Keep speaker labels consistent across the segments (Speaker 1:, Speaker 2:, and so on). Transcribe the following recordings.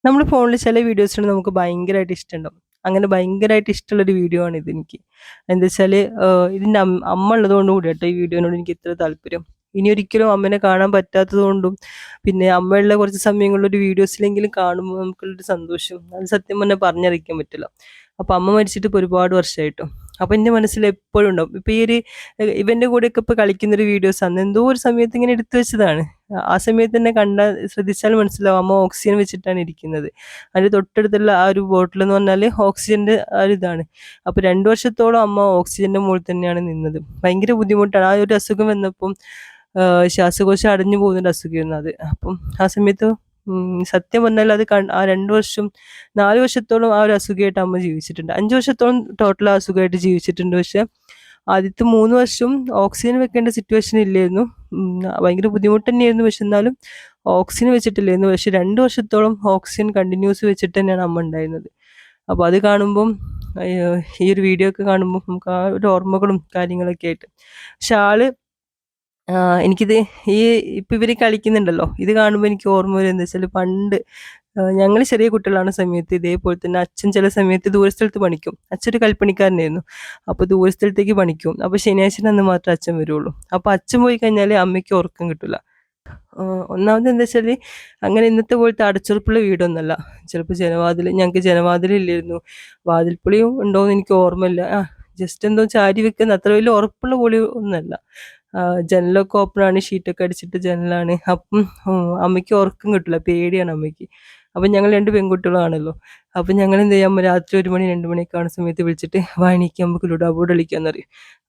Speaker 1: നമ്മൾ ഫോണിൽ ചില വീഡിയോസ് നമുക്ക് ഭയങ്കരമായിട്ട് ഇഷ്ടമുണ്ടാവും. അങ്ങനെ ഭയങ്കരമായിട്ട് ഇഷ്ടമുള്ളൊരു വീഡിയോ ആണ് ഇതെനിക്ക്. എന്താ വെച്ചാൽ ഇതിൻ്റെ അമ്മ ഉള്ളതുകൊണ്ട് കൂടി കേട്ടോ ഈ വീഡിയോനോട് എനിക്ക് ഇത്ര താല്പര്യം. ഇനി ഒരിക്കലും അമ്മേനെ കാണാൻ പറ്റാത്തത് കൊണ്ടും പിന്നെ അമ്മയുള്ള കുറച്ച് സമയങ്ങളിലൊരു വീഡിയോസിലെങ്കിലും കാണുമ്പോൾ നമുക്കുള്ളൊരു സന്തോഷം അത് സത്യം പറഞ്ഞാൽ പറഞ്ഞറിയിക്കാൻ പറ്റില്ല. അപ്പോൾ അമ്മ മരിച്ചിട്ട് ഇപ്പോൾ ഒരുപാട് വർഷമായിട്ടോ. അപ്പോൾ എൻ്റെ മനസ്സിൽ എപ്പോഴും ഉണ്ടാവും. ഇപ്പോൾ ഈ ഒരു ഇവൻ്റെ കൂടെയൊക്കെ ഇപ്പോൾ കളിക്കുന്നൊരു വീഡിയോസ് അന്ന് എന്തോ ഒരു സമയത്ത് ഇങ്ങനെ എടുത്തു വെച്ചതാണ്. ആ സമയത്ത് തന്നെ കണ്ടാൽ ശ്രദ്ധിച്ചാൽ മനസ്സിലാവും അമ്മ ഓക്സിജൻ വെച്ചിട്ടാണ് ഇരിക്കുന്നത്. അതിൻ്റെ തൊട്ടടുത്തുള്ള ആ ഒരു ബോട്ടിൽ എന്ന് പറഞ്ഞാൽ ഓക്സിജൻ്റെ ആ ഒരു ഇതാണ്. അപ്പോൾ 2 വർഷത്തോളം അമ്മ ഓക്സിജൻ്റെ മുകളിൽ തന്നെയാണ് നിന്നത്. ഭയങ്കര ബുദ്ധിമുട്ടാണ്. ആ ഒരു അസുഖം വന്നപ്പം ശ്വാസകോശം അടഞ്ഞു പോകുന്നൊരു അസുഖമായിരുന്നു അത്. അപ്പം ആ സമയത്ത് സത്യം പറഞ്ഞാൽ അത് ആ 2 വർഷം 4 വർഷത്തോളം ആ ഒരു അസുഖമായിട്ട് അമ്മ ജീവിച്ചിട്ടുണ്ട്. 5 വർഷത്തോളം ടോട്ടൽ ആ അസുഖമായിട്ട് ജീവിച്ചിട്ടുണ്ട്. പക്ഷെ ആദ്യത്തെ 3 വർഷം ഓക്സിജൻ വെക്കേണ്ട സിറ്റുവേഷൻ ഇല്ലായിരുന്നു. ഭയങ്കര ബുദ്ധിമുട്ട് തന്നെയായിരുന്നു. പക്ഷെ എന്നാലും ഓക്സിജൻ വെച്ചിട്ടില്ലായിരുന്നു. പക്ഷെ 2 വർഷത്തോളം ഓക്സിജൻ കണ്ടിന്യൂസ് വെച്ചിട്ട് തന്നെയാണ് അമ്മ ഉണ്ടായിരുന്നത്. അപ്പോൾ അത് കാണുമ്പം ഈ ഒരു വീഡിയോ ഒക്കെ കാണുമ്പോൾ നമുക്ക് ആ ഒരു ഓർമ്മകളും കാര്യങ്ങളൊക്കെ ആയിട്ട് പക്ഷെ എനിക്കിത് ഈ ഇപ്പം ഇവർ കളിക്കുന്നുണ്ടല്ലോ ഇത് കാണുമ്പോൾ എനിക്ക് ഓർമ്മ വരും എന്താ വെച്ചാൽ പണ്ട് ഞങ്ങൾ ചെറിയ കുട്ടികളാണ് സമയത്ത് ഇതേപോലെ തന്നെ അച്ഛൻ ചില സമയത്ത് ദൂരസ്ഥലത്ത് പണിക്കും. അച്ഛൻ ഒരു കൽപ്പണിക്കാരനായിരുന്നു. അപ്പോൾ ദൂരസ്ഥലത്തേക്ക് പണിക്കും. അപ്പോൾ ശനിയാഴ്ച അന്ന് മാത്രമേ അച്ഛൻ വരുള്ളൂ. അപ്പോൾ അച്ഛൻ പോയി കഴിഞ്ഞാൽ അമ്മയ്ക്ക് ഉറക്കം കിട്ടില്ല. ഒന്നാമത് എന്താ വെച്ചാൽ അങ്ങനെ ഇന്നത്തെ പോലത്തെ അടച്ചുറപ്പുള്ള വീടൊന്നുമല്ല. ചിലപ്പോൾ ഞങ്ങൾക്ക് ജനവാതിലില്ലായിരുന്നു. വാതിൽപ്പുളിയും ഉണ്ടോയെന്ന് എനിക്ക് ഓർമ്മയില്ല. ജസ്റ്റ് എന്തോ ചാരി വെക്കുന്ന അത്ര വലിയ ഉറപ്പുള്ള പൊളി ഒന്നുമല്ല. ജനലൊക്കെ ഓപ്പണാണ്, ഷീറ്റൊക്കെ അടിച്ചിട്ട് ജനലാണ്. അപ്പം അമ്മയ്ക്ക് ഉറക്കം കിട്ടില്ല, പേടിയാണ് അമ്മയ്ക്ക്. അപ്പം ഞങ്ങൾ 2 പെൺകുട്ടികളാണല്ലോ. അപ്പം ഞങ്ങൾ എന്ത് ചെയ്യാം, രാത്രി 1 മണി 2 മണിയൊക്കെ ആവുന്ന സമയത്ത് വിളിച്ചിട്ട് വാ എണീക്ക് നമുക്ക് ലുഡോ ബോർഡ് കളിക്കാമെന്ന് പറയും.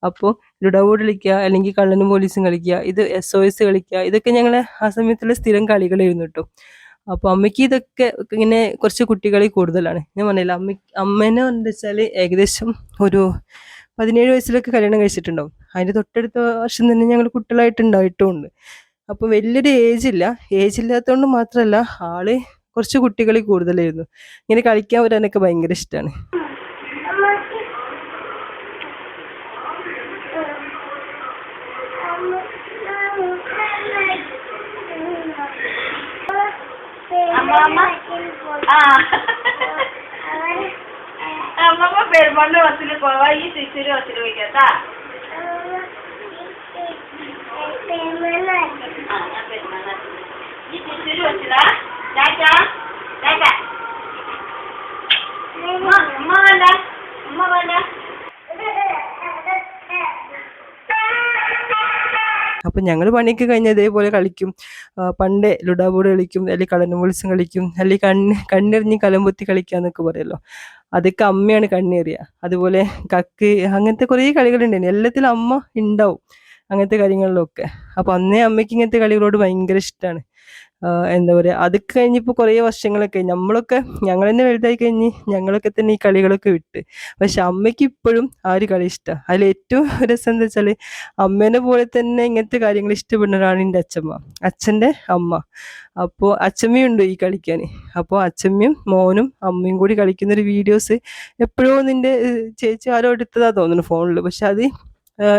Speaker 1: അപ്പോൾ ലുഡോ ബോർഡ് കളിക്കുക, അല്ലെങ്കിൽ കള്ളനും പോലീസും കളിക്കുക, ഇത് SOS കളിക്കുക, ഇതൊക്കെ ഞങ്ങൾ ആ സമയത്തുള്ള സ്ഥിരം കളികളായിരുന്നു കേട്ടോ. അപ്പോൾ അമ്മയ്ക്ക് ഇതൊക്കെ ഇങ്ങനെ കുറച്ച് കുട്ടികളി കൂടുതലാണ്. ഞാൻ പറഞ്ഞില്ല അമ്മേനെ എന്താ വെച്ചാൽ ഏകദേശം ഒരു 17 വയസ്സിലൊക്കെ കല്യാണം കഴിച്ചിട്ടുണ്ടാവും. അതിൻ്റെ തൊട്ടടുത്ത വർഷം തന്നെ ഞങ്ങൾ കുട്ടികളായിട്ടുണ്ടായിട്ടുമുണ്ട്. അപ്പോൾ വലിയൊരു ഏജ് ഇല്ലാത്തതുകൊണ്ട് മാത്രമല്ല ആള് കുറച്ച് കുട്ടികളി കൂടുതലായിരുന്നു. ഇങ്ങനെ കളിക്കാൻ വരാനൊക്കെ ഭയങ്കര ഇഷ്ടമാണ്.
Speaker 2: അമ്മമ്മ പെരുമാളിന്റെ ബസ്സിൽ പോവാ, ഈ സിസിരി ബസ്സിൽ പോയിക്കാട്ടാ. ഞാൻ പെരുമാള ഈ സിസിരി ബസ്സിലാ ചാച്ചാ ചാച്ചാ. ഉമ്മ വേണ്ട, ഉമ്മ വേണ്ട.
Speaker 1: അപ്പം ഞങ്ങൾ പണിയൊക്കെ കഴിഞ്ഞാൽ ഇതേപോലെ കളിക്കും. പണ്ടേ ലുഡോ ബോർഡ് കളിക്കും, അല്ലെങ്കിൽ കള്ളനും പോലീസും കളിക്കും, അല്ലെങ്കിൽ കണ്ണെറിഞ്ഞ് കലംപൊത്തി കളിക്കുക എന്നൊക്കെ പറയുമല്ലോ. അതൊക്കെ അമ്മയാണ് കണ്ണെറിയുക. അതുപോലെ കക്ക്, അങ്ങനത്തെ കുറേ കളികളുണ്ടായിരുന്നു. എല്ലാത്തിലും അമ്മ ഉണ്ടാവും അങ്ങനത്തെ കാര്യങ്ങളിലൊക്കെ. അപ്പോൾ അന്നേ അമ്മയ്ക്ക് ഇങ്ങനത്തെ കളികളോട് ഭയങ്കര ഇഷ്ടമാണ്. എന്താ പറയുക, അതൊക്കെ കഴിഞ്ഞിപ്പോൾ കുറേ വർഷങ്ങളൊക്കെ നമ്മളൊക്കെ ഞങ്ങൾ തന്നെ വലുതായി കഴിഞ്ഞ് ഞങ്ങളൊക്കെ തന്നെ ഈ കളികളൊക്കെ വിട്ട്. പക്ഷെ അമ്മയ്ക്ക് ഇപ്പോഴും ആ ഒരു കളി ഇഷ്ടമാണ്. അതിൽ ഏറ്റവും രസം എന്താ വെച്ചാൽ അമ്മേനെ പോലെ തന്നെ ഇങ്ങനത്തെ കാര്യങ്ങൾ ഇഷ്ടപ്പെടുന്ന ഒരാളാണ് എൻ്റെ അച്ഛമ്മ, അച്ഛൻ്റെ അമ്മ. അപ്പോൾ അച്ഛമ്മയുണ്ട് ഈ കളിക്കാൻ. അപ്പോൾ അച്ഛമ്മയും മോനും അമ്മയും കൂടി കളിക്കുന്നൊരു വീഡിയോസ് എപ്പോഴോ നിൻ്റെ ചേച്ചി ആരോ എടുത്തതാ തോന്നുന്നു ഫോണിൽ. പക്ഷെ അത്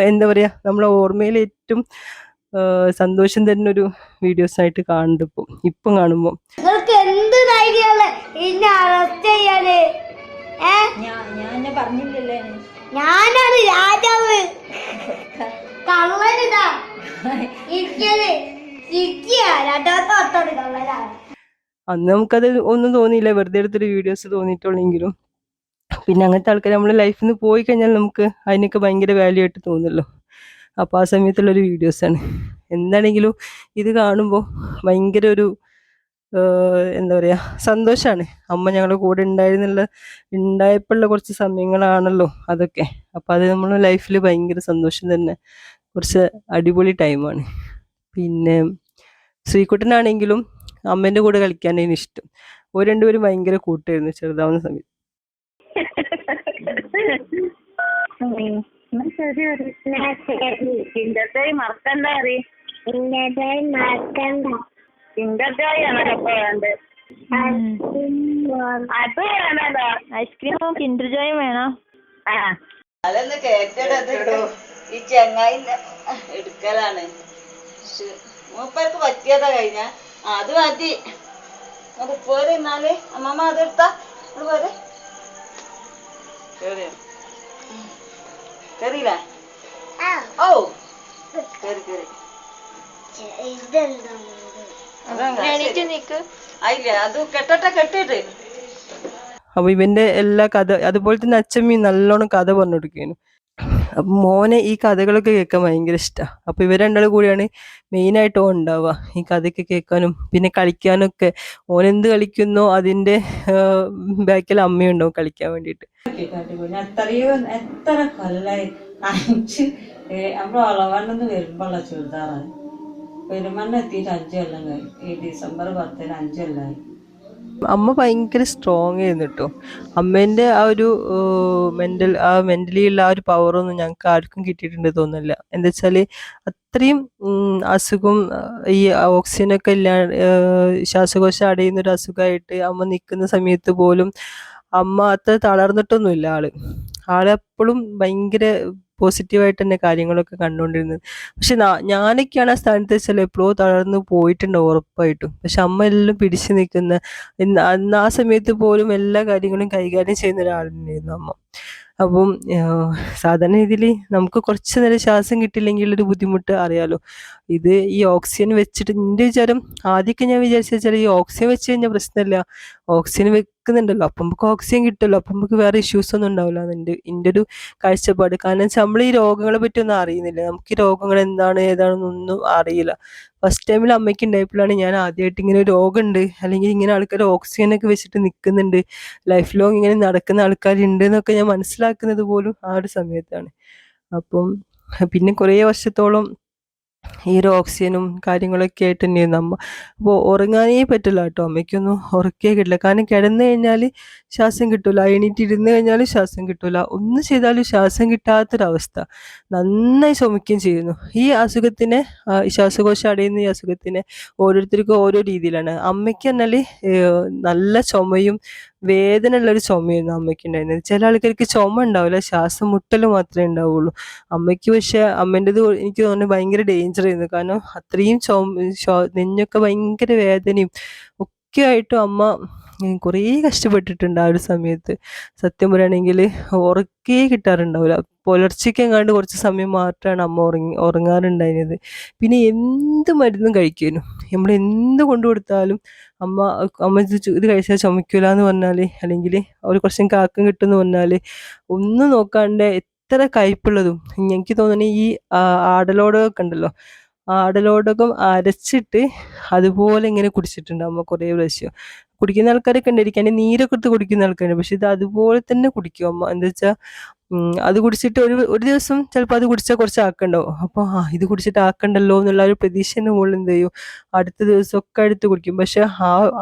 Speaker 1: എന്താ പറയുക, നമ്മളെ ഓർമ്മയിൽ ഏറ്റവും സന്തോഷം തരുന്ന ഒരു വീഡിയോസ് ആയിട്ട് കാണുന്നുണ്ട് ഇപ്പം കാണുമ്പോൾ.
Speaker 3: നിങ്ങൾക്ക് എന്ത് ധൈര്യമാണ് എന്നെ അറസ്റ്റ് ചെയ്യാന്?
Speaker 2: ഞാൻ പറഞ്ഞില്ലല്ലേ,
Speaker 3: ഞാനാണ് രാജാവ്. കള്ളനിതാ ഇരിക്കല് രണ്ടാമത്തെ ഒത്തോട് കള്ളനാണ്.
Speaker 1: അന്ന് നമുക്കത് ഒന്നും തോന്നിയില്ല, വെറുതെ എടുത്തൊരു വീഡിയോസ് തോന്നിയിട്ടുള്ളെങ്കിലും പിന്നെ അങ്ങനത്തെ ആൾക്കാർ നമ്മുടെ ലൈഫിൽ നിന്ന് പോയി കഴിഞ്ഞാൽ നമുക്ക് അതിനൊക്കെ ഭയങ്കര വാല്യൂ ആയിട്ട് തോന്നുമല്ലോ. അപ്പോൾ ആ സമയത്തുള്ളൊരു വീഡിയോസാണ്. എന്താണെങ്കിലും ഇത് കാണുമ്പോൾ ഭയങ്കര ഒരു എന്താ പറയുക, സന്തോഷമാണ്. അമ്മ ഞങ്ങളുടെ കൂടെ ഉണ്ടായപ്പോഴുള്ള കുറച്ച് സമയങ്ങളാണല്ലോ അതൊക്കെ. അപ്പോൾ അത് നമ്മുടെ ലൈഫിൽ ഭയങ്കര സന്തോഷം തന്നെ, കുറച്ച് അടിപൊളി ടൈമാണ്. പിന്നെ ശ്രീകുട്ടനാണെങ്കിലും അമ്മേൻ്റെ കൂടെ കളിക്കാനായിരുന്നു ഇഷ്ടം. ഒരു രണ്ടുപേരും ഭയങ്കര കൂട്ടായിരുന്നു ചെറുതാവുന്ന സമയത്ത്.
Speaker 2: മറക്കണ്ട ഐസ്ക്രീമും കിൻഡർ ജോയും വേണോ? അതൊന്ന് കേട്ടിടോ, ഈ ചെങ്ങായി എടുക്കലാണ്. മൂപ്പർക്ക് പറ്റിയതാ കഴിഞ്ഞ അത് മതി.
Speaker 4: അത് പോരെ എന്നാല് അമ്മമ്മ അതെടുത്താ അത് പോരെ കേറിയോ കേറിയില്ലേ ഓ കേറി കേറി ആയില്ലേ അത് കെട്ടട്ടെ കെട്ടിട്ട്
Speaker 1: അപ്പൊ ഇവന്റെ എല്ലാ കഥ അതുപോലെ തന്നെ അച്ഛമ്മയും നല്ലോണം കഥ പറഞ്ഞു കൊടുക്കുന്നു. അപ്പൊ മോനെ ഈ കഥകളൊക്കെ കേൾക്കാൻ ഭയങ്കര ഇഷ്ടമാണ്. അപ്പൊ ഇവർ രണ്ടാളും കൂടിയാണ് മെയിനായിട്ട് ഓൻ ഉണ്ടാവുക ഈ കഥയൊക്കെ കേൾക്കാനും പിന്നെ കളിക്കാനും ഒക്കെ. ഓൻ എന്ത് കളിക്കുന്നോ അതിന്റെ ബാക്കിൽ അമ്മയുണ്ടാവും കളിക്കാൻ വേണ്ടിയിട്ട്.
Speaker 4: എത്രയോ എത്ര കൊല്ലായി 5 നമ്മള് വളവണ്ണെന്ന് വരുമ്പോള്ള ചുരിദാറാണ്. പെരുമണ്ണ എത്തിയിട്ട് 5 കൊല്ലം കഴിയും. ഈ ഡിസംബർ 10-ന് 5 കൊല്ലായി.
Speaker 1: അമ്മ ഭയങ്കര സ്ട്രോങ് ആയിരുന്നു കേട്ടോ. അമ്മേന്റെ ആ ഒരു മെന്റലി ഉള്ള ആ ഒരു പവറൊന്നും ഞങ്ങൾക്ക് ആർക്കും കിട്ടിയിട്ടുണ്ട് തോന്നുന്നില്ല. എന്താ വെച്ചാല് അത്രയും അസുഖം ഈ ഓക്സിജനൊക്കെ ഇല്ല, ശ്വാസകോശം അടയുന്ന ഒരു അസുഖമായിട്ട് അമ്മ നിൽക്കുന്ന സമയത്ത് പോലും അമ്മ അത്ര തളർന്നിട്ടൊന്നുമില്ല. ആളെപ്പോഴും ഭയങ്കര പോസിറ്റീവായിട്ട് തന്നെ കാര്യങ്ങളൊക്കെ കണ്ടുകൊണ്ടിരുന്നത്. പക്ഷെ ഞാനൊക്കെയാണ് ആ സ്ഥാനത്ത് വെച്ചാൽ എപ്പോഴോ തളർന്നു പോയിട്ടുണ്ടാവും ഉറപ്പായിട്ടും. പക്ഷെ അമ്മ എല്ലാം പിടിച്ചു നിൽക്കുന്ന, അന്ന് ആ സമയത്ത് പോലും എല്ലാ കാര്യങ്ങളും കൈകാര്യം ചെയ്യുന്ന ഒരാളായിരുന്നു അമ്മ. അപ്പം സാധാരണ രീതിയിൽ നമുക്ക് കുറച്ച് നേരം ശ്വാസം കിട്ടില്ലെങ്കിൽ ഒരു ബുദ്ധിമുട്ട് അറിയാലോ. ഇത് ഈ ഓക്സിജൻ വെച്ചിട്ട് എൻ്റെ വിചാരം ആദ്യമൊക്കെ ഞാൻ വിചാരിച്ചു വെച്ചാൽ ഈ ഓക്സിജൻ വെച്ച് കഴിഞ്ഞാൽ പ്രശ്നമില്ല, ഓക്സിജൻ വെക്കുന്നുണ്ടല്ലോ അപ്പം നമുക്ക് ഓക്സിജൻ കിട്ടുമല്ലോ, അപ്പം നമുക്ക് വേറെ ഇഷ്യൂസ് ഒന്നും ഉണ്ടാവില്ല എൻ്റെ ഒരു കാഴ്ചപ്പാട്. കാരണം വെച്ചാൽ നമ്മൾ ഈ രോഗങ്ങളെ പറ്റി ഒന്നും അറിയുന്നില്ല, നമുക്ക് ഈ രോഗങ്ങൾ എന്താണ് ഏതാണെന്നൊന്നും അറിയില്ല. ഫസ്റ്റ് ടൈമിൽ അമ്മയ്ക്ക് ഉണ്ടായപ്പോഴാണ് ഞാൻ ആദ്യമായിട്ട് ഇങ്ങനെ ഒരു രോഗമുണ്ട് അല്ലെങ്കിൽ ഇങ്ങനെ ആൾക്കാർ ഓക്സിജനൊക്കെ വെച്ചിട്ട് നിൽക്കുന്നുണ്ട്, ലൈഫ് ലോങ് ഇങ്ങനെ നടക്കുന്ന ആൾക്കാരുണ്ട് എന്നൊക്കെ ഞാൻ മനസ്സിലാക്കുന്നത് പോലും ആ ഒരു സമയത്താണ്. അപ്പം പിന്നെ കുറേ വർഷത്തോളം ഈ ഒരു ഓക്സിജനും കാര്യങ്ങളൊക്കെ ആയിട്ട് തന്നെയായിരുന്നു അമ്മ. അപ്പോൾ ഉറങ്ങാനേ പറ്റില്ല കേട്ടോ, അമ്മയ്ക്കൊന്നും ഉറക്കേ കിട്ടില്ല. കാരണം കിടന്നു കഴിഞ്ഞാൽ ശ്വാസം കിട്ടില്ല, എണീറ്റ് ഇരുന്ന് കഴിഞ്ഞാൽ ശ്വാസം കിട്ടില്ല, ഒന്നും ചെയ്താലും ശ്വാസം കിട്ടാത്തൊരവസ്ഥ. നന്നായി ചുമയ്ക്കുകയും ചെയ്യുന്നു. ഈ അസുഖത്തിന് ശ്വാസകോശം അടയുന്ന ഈ അസുഖത്തിന് ഓരോരുത്തർക്കും ഓരോ രീതിയിലാണ്. അമ്മയ്ക്ക് പറഞ്ഞാൽ നല്ല ചുമയും വേദന ഉള്ളൊരു ചുമയായിരുന്നു അമ്മയ്ക്ക് ഉണ്ടായിരുന്നത്. ചില ആൾക്കാർക്ക് ചുമ ഉണ്ടാവില്ല, ശ്വാസം മുട്ടൽ മാത്രമേ ഉണ്ടാവുള്ളൂ. അമ്മയ്ക്ക് പക്ഷെ അമ്മേൻ്റെത് എനിക്ക് തോന്നുന്നു ഭയങ്കര ഡേഞ്ചർ ആയിരുന്നു. കാരണം അത്രയും നെഞ്ഞൊക്കെ ഭയങ്കര വേദനയും ഒക്കെ ആയിട്ടും അമ്മ കുറേ കഷ്ടപ്പെട്ടിട്ടുണ്ട് ആ ഒരു സമയത്ത്. സത്യം പറയുകയാണെങ്കിൽ ഉറക്കേ കിട്ടാറുണ്ടാവില്ല. പുലർച്ചയ്ക്കെങ്ങാണ്ട് കുറച്ച് സമയം മാത്രമാണ് അമ്മ ഉറങ്ങാറുണ്ടായിരുന്നത്. പിന്നെ എന്ത് മരുന്നും കഴിക്കുമായിരുന്നു. നമ്മൾ എന്ത് കൊണ്ടു കൊടുത്താലും അമ്മ അമ്മ ഇത് കഴിച്ചാൽ ചുമക്കില്ല എന്ന് പറഞ്ഞാൽ, അല്ലെങ്കിൽ ഒരു കുറച്ചും കാക്കം കിട്ടുമെന്ന് പറഞ്ഞാൽ ഒന്നും നോക്കാണ്ട് എത്ര കയ്പുള്ളതും, എനിക്ക് തോന്നുന്നു ഈ ആടലോടകമൊക്കെ ഉണ്ടല്ലോ, ആടലോടകം അരച്ചിട്ട് അതുപോലെ ഇങ്ങനെ കുടിച്ചിട്ടുണ്ട് അമ്മ കുറേ പ്രാവശ്യം. കുടിക്കുന്ന ആൾക്കാരൊക്കെ ഉണ്ടായിരിക്കും, അതിൻ്റെ നീരൊക്കെ എടുത്ത് കുടിക്കുന്ന ആൾക്കാരുണ്ട്. പക്ഷെ ഇത് അതുപോലെ തന്നെ കുടിക്കും അമ്മ. എന്താ വെച്ചാൽ അത് കുടിച്ചിട്ട് ഒരു ദിവസം ചിലപ്പോൾ അത് കുടിച്ചാൽ കുറച്ച് ആക്കണ്ടാവും. അപ്പോൾ ഇത് കുടിച്ചിട്ട് ആക്കണ്ടല്ലോ എന്നുള്ള ഒരു പ്രതീക്ഷേൻ്റെ മുകളിൽ എന്ത് ചെയ്യും, അടുത്ത ദിവസമൊക്കെ എടുത്ത് കുടിക്കും. പക്ഷെ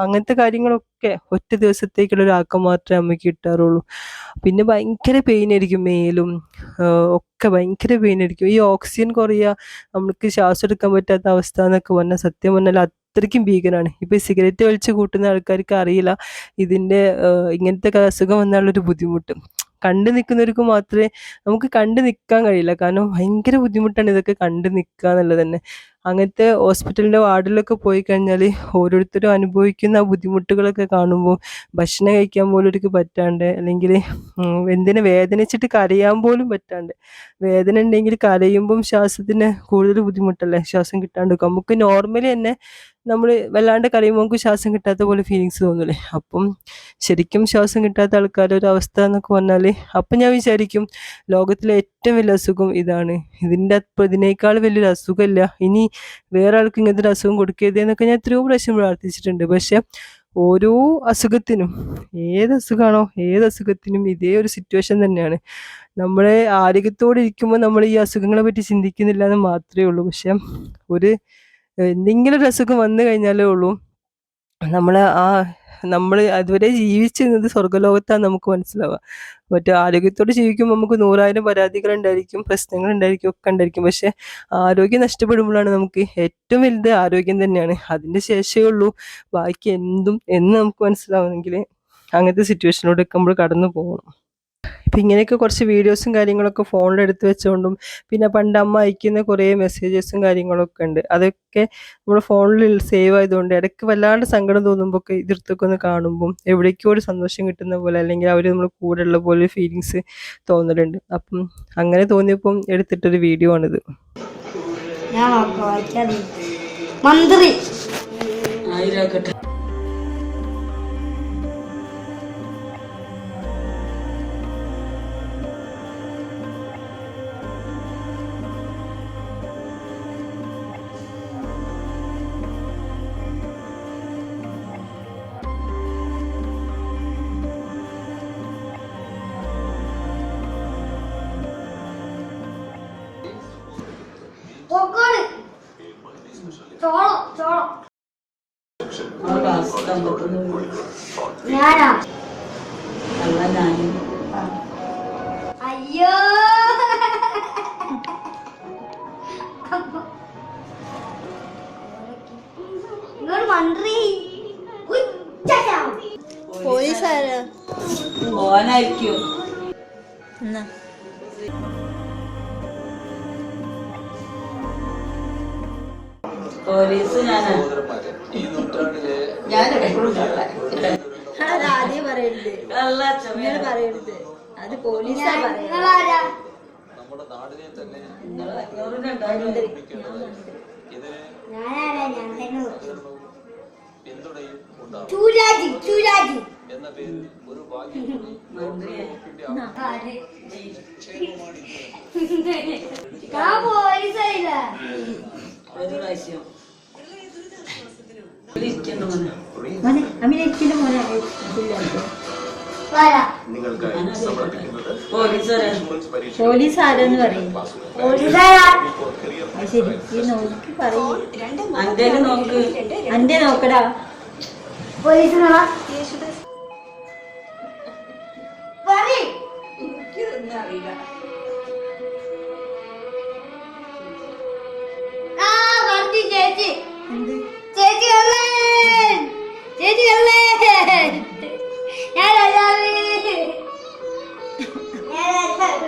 Speaker 1: അങ്ങനത്തെ കാര്യങ്ങളൊക്കെ ഒറ്റ ദിവസത്തേക്കുള്ള ഒരു ആക്കം മാത്രമേ അമ്മയ്ക്ക് കിട്ടാറുള്ളൂ. പിന്നെ ഭയങ്കര പെയിൻ ആയിരിക്കും, മേലും ഒക്കെ ഭയങ്കര പെയിൻ ആയിരിക്കും. ഈ ഓക്സിജൻ കുറയുക, നമുക്ക് ശ്വാസം എടുക്കാൻ പറ്റാത്ത അവസ്ഥ എന്നൊക്കെ പറഞ്ഞാൽ സത്യം പറഞ്ഞാൽ അത്രയ്ക്കും ഭീകരമാണ്. ഇപ്പം സിഗരറ്റ് വലിച്ച് കൂട്ടുന്ന ആൾക്കാർക്ക് അറിയില്ല ഇതിൻ്റെ ഇങ്ങനത്തെ അസുഖം വന്നാലുള്ളൊരു ബുദ്ധിമുട്ട്. കണ്ടു നിൽക്കുന്നവർക്ക് മാത്രമേ, നമുക്ക് കണ്ടു നിൽക്കാൻ കഴിയില്ല. കാരണം ഭയങ്കര ബുദ്ധിമുട്ടാണ് ഇതൊക്കെ കണ്ടു നിൽക്കുക എന്നുള്ളത് തന്നെ. അങ്ങനത്തെ ഹോസ്പിറ്റലിൻ്റെ വാർഡിലൊക്കെ പോയി കഴിഞ്ഞാൽ ഓരോരുത്തരും അനുഭവിക്കുന്ന ആ ബുദ്ധിമുട്ടുകളൊക്കെ കാണുമ്പോൾ ഭക്ഷണം കഴിക്കാൻ പോലും അവർക്ക് പറ്റാണ്ട്, അല്ലെങ്കിൽ എന്തിനു വേദനിച്ചിട്ട് കരയാൻ പോലും പറ്റാണ്ട്, വേദന ഉണ്ടെങ്കിൽ കരയുമ്പം ശ്വാസത്തിന് കൂടുതൽ ബുദ്ധിമുട്ടല്ലേ, ശ്വാസം കിട്ടാണ്ട് നിൽക്കും. നമുക്ക് നോർമലി തന്നെ നമ്മൾ വല്ലാണ്ട് കരയുമ്പോൾ നമുക്ക് ശ്വാസം കിട്ടാത്ത പോലെ ഫീലിങ്സ് തോന്നില്ലേ. അപ്പം ശരിക്കും ശ്വാസം കിട്ടാത്ത ആൾക്കാരുടെ ഒരു അവസ്ഥ എന്നൊക്കെ പറഞ്ഞാൽ അപ്പം ഞാൻ വിചാരിക്കും ലോകത്തിലെ ഏറ്റവും വലിയ അസുഖം ഇതാണ്, ഇതിനേക്കാൾ വലിയൊരു അസുഖമില്ല, ഇനി വേറെ ആൾക്ക് ഇങ്ങനത്തെ ഒരു അസുഖം കൊടുക്കരുത് എന്നൊക്കെ ഞാൻ എത്രയോ പ്രാവശ്യം പ്രാർത്ഥിച്ചിട്ടുണ്ട്. പക്ഷെ ഓരോ അസുഖത്തിനും, ഏത് അസുഖത്തിനും ഇതേ ഒരു സിറ്റുവേഷൻ തന്നെയാണ്. നമ്മളെ ആരോഗ്യത്തോടെ ഇരിക്കുമ്പോൾ നമ്മൾ ഈ അസുഖങ്ങളെ പറ്റി ചിന്തിക്കുന്നില്ല എന്ന് മാത്രമേ ഉള്ളൂ. പക്ഷെ എന്തെങ്കിലും ഒരു അസുഖം വന്നു കഴിഞ്ഞാലേ ഉള്ളൂ നമ്മൾ അതുവരെ ജീവിച്ചിരുന്നത് സ്വർഗ്ഗലോകത്താന്ന് നമുക്ക് മനസ്സിലാവുക. മറ്റേ ആരോഗ്യത്തോടെ ജീവിക്കുമ്പോൾ നമുക്ക് 100,000 പരാതികളുണ്ടായിരിക്കും, പ്രശ്നങ്ങളുണ്ടായിരിക്കും, ഒക്കെ ഉണ്ടായിരിക്കും. പക്ഷെ ആരോഗ്യം നഷ്ടപ്പെടുമ്പോഴാണ് നമുക്ക് ഏറ്റവും വലുത് ആരോഗ്യം തന്നെയാണ്, അതിൻ്റെ ശേഷമേ ഉള്ളൂ ബാക്കി എന്തും എന്ന് നമുക്ക് മനസ്സിലാവണമെങ്കിൽ അങ്ങനത്തെ സിറ്റുവേഷനിലൂടെ നമ്മൾ കടന്നു പോകണം. ഇപ്പം ഇങ്ങനെയൊക്കെ കുറച്ച് വീഡിയോസും കാര്യങ്ങളൊക്കെ ഫോണിലെടുത്ത് വെച്ചുകൊണ്ടും പിന്നെ പണ്ട് അമ്മ അയക്കുന്ന കുറേ മെസ്സേജസും കാര്യങ്ങളൊക്കെ ഉണ്ട്. അതൊക്കെ നമ്മുടെ ഫോണിൽ സേവ് ആയതുകൊണ്ട് ഇടയ്ക്ക് വല്ലാണ്ട് സങ്കടം തോന്നുമ്പോൾ ഒക്കെ ഇതെടുത്തൊക്കെ ഒന്ന് കാണുമ്പം എവിടേക്കോ ഒരു സന്തോഷം കിട്ടുന്ന പോലെ അല്ലെങ്കിൽ അവർ നമ്മൾ കൂടെ ഉള്ള പോലെ ഫീലിങ്സ് തോന്നലുണ്ട്. അപ്പം അങ്ങനെ തോന്നിയപ്പം എടുത്തിട്ടൊരു വീഡിയോ ആണിത്.
Speaker 3: ഞാൻ നോക്കാം, വായിക്കാതെ. മന്ത്രി
Speaker 4: ആയിരക്കട്ടെ.
Speaker 3: പോക്കോട് ചോളം ചോളം ഞാനാ
Speaker 4: അല്ല ഞാനും
Speaker 3: അയ്യോ ഇങ്ങോട്ട് മന്ത്രി പോലീസാരോ
Speaker 4: ഓനായിരിക്കും. പോലീസ് ഞാനാ.
Speaker 5: ആദ്യം പറയരുത്,
Speaker 4: അല്ല
Speaker 5: നിങ്ങൾ പറയരുത്, അത് പോലീസാ പറയാ.
Speaker 3: നിങ്ങളാരാ? ഞാനാരാ? ഞാൻ തന്നെ ചൂരാജി ചൂരാജി ആര്? ഞാൻ പോലീസായില്ല.
Speaker 4: ഒരു പ്രാവശ്യം ഇരിക്കുന്നു
Speaker 5: മോനെ അമിനേച്ചിന്റെ മോനെ
Speaker 3: വരാ.
Speaker 5: പോലീസ് ആരെന്ന് പറയും.
Speaker 3: പോലീസാരാ?
Speaker 5: അത് ശരി, ഈ നോക്കി പറയും.
Speaker 4: അന്റെ നോക്ക്.
Speaker 5: അന്റെ നോക്കടാ.
Speaker 3: പോലീസിനാ പറയ്. ആ മന്ത്രി ചേച്ചി ചേച്ചി കള്ളൻ ചേച്ചി കള്ളൻ ഞാൻ രാജാവ് ഞാൻ രാജാവ്.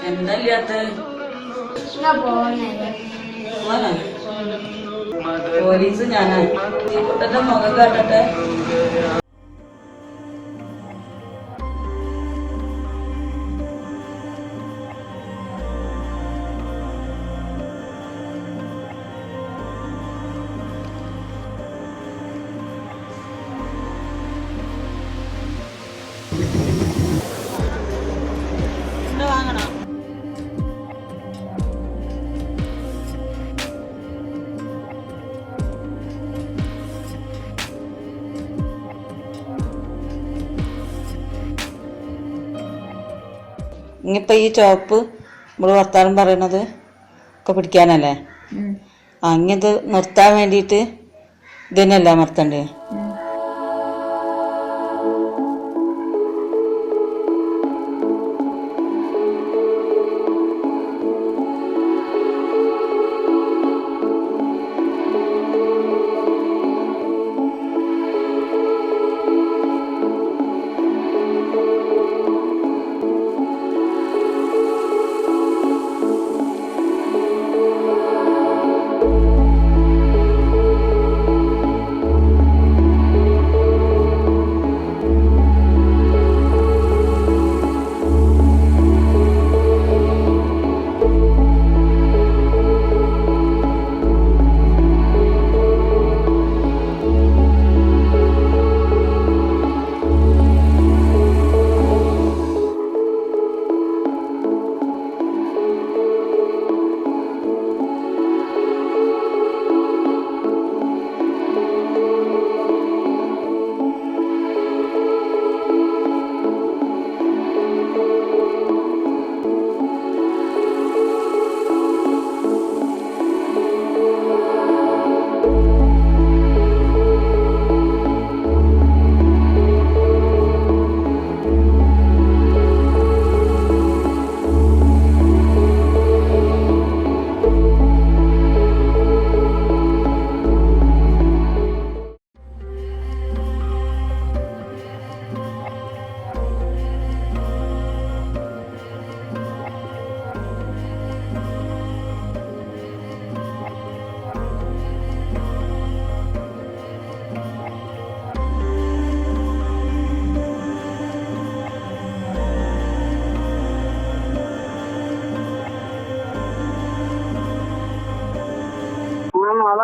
Speaker 4: എന്തല്ലാത്ത പോലീസ് ഞാനാ. ഈ കുട്ടന്റെ മുഖം കാട്ടട്ടെ. വാങ്ങണോ? ഇനിയിപ്പോ ഈ ചോപ്പ് നമ്മള് വർത്താനം പറയണത് ഒക്കെ പിടിക്കാനല്ലേ? ഇത് നിർത്താൻ വേണ്ടിയിട്ട് ഇതിനല്ല നിർത്തണ്ടേ?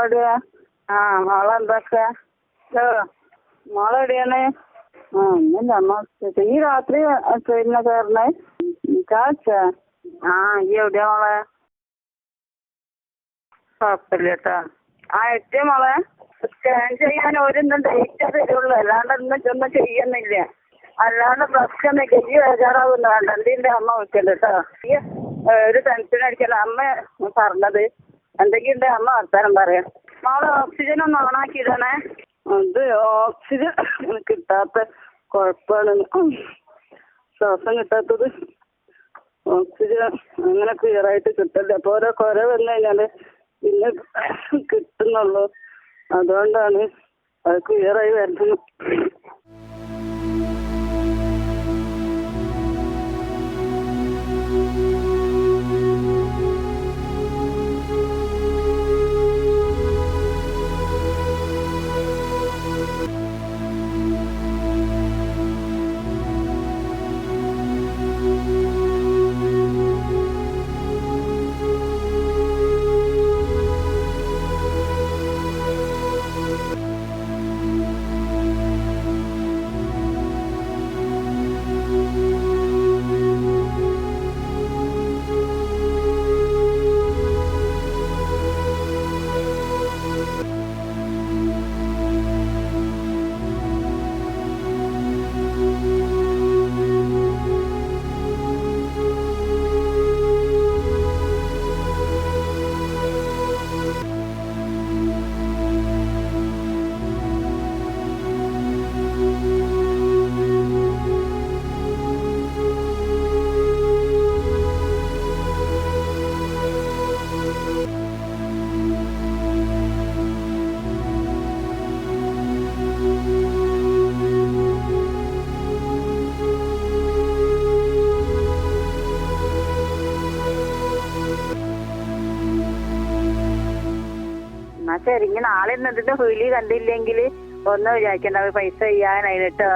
Speaker 2: മോളെവിടെയാ? ആ മോളെന്തൊക്കെ? മോളെവിടെയാണ്? ആ ഒന്നുമില്ല അമ്മ. ഈ രാത്രി ട്രെയിനിനെ കയറണേ? കാച്ച ആ ഈ എവിടെയാ മോളെ? കുഴപ്പമില്ല കേട്ടോ. ആ എത്തിയ മോളെ. സ്കാൻ ചെയ്യാൻ ഒരിന്നും ഡേറ്റ് തരുള്ളൂ, അല്ലാണ്ട് ഒന്നും ചെയ്യുന്നില്ല. അല്ലാണ്ട് പ്രശ്നമൊന്നുമില്ല. ഈ ബേജാറാവുന്നു വേണ്ട. എന്തിന്റെ അമ്മ വിളിക്കണ്ട കേട്ടോ. ഈ ഒരു ടെൻഷൻ അടിക്കല. അമ്മ പറഞ്ഞത് എന്തെങ്കിലും ഉണ്ടെ അമ്മ വർത്താനം പറയാം. മോളെ ഓക്സിജൻ ഒന്ന് ഓണാക്കിയിടണേ. അത് ഓക്സിജൻ കിട്ടാത്ത കുഴപ്പമാണ്. ശ്വാസം കിട്ടാത്തത്. ഓക്സിജൻ അങ്ങനെ ക്ലിയർ ആയിട്ട് കിട്ടില്ല. അപ്പൊ ഓരോ കുര വന്നു കഴിഞ്ഞാല് പിന്നെ കിട്ടുന്നുള്ളൂ. അതുകൊണ്ടാണ് അത് ക്ലിയർ ആയി വരുന്നത്. ശരി, ഇനി നാളെ ഇതിന്റെ ഫീലി കണ്ടില്ലെങ്കിൽ ഒന്ന് വിചാരിക്കണ്ട. പൈസ ചെയ്യാനായിട്ടോ.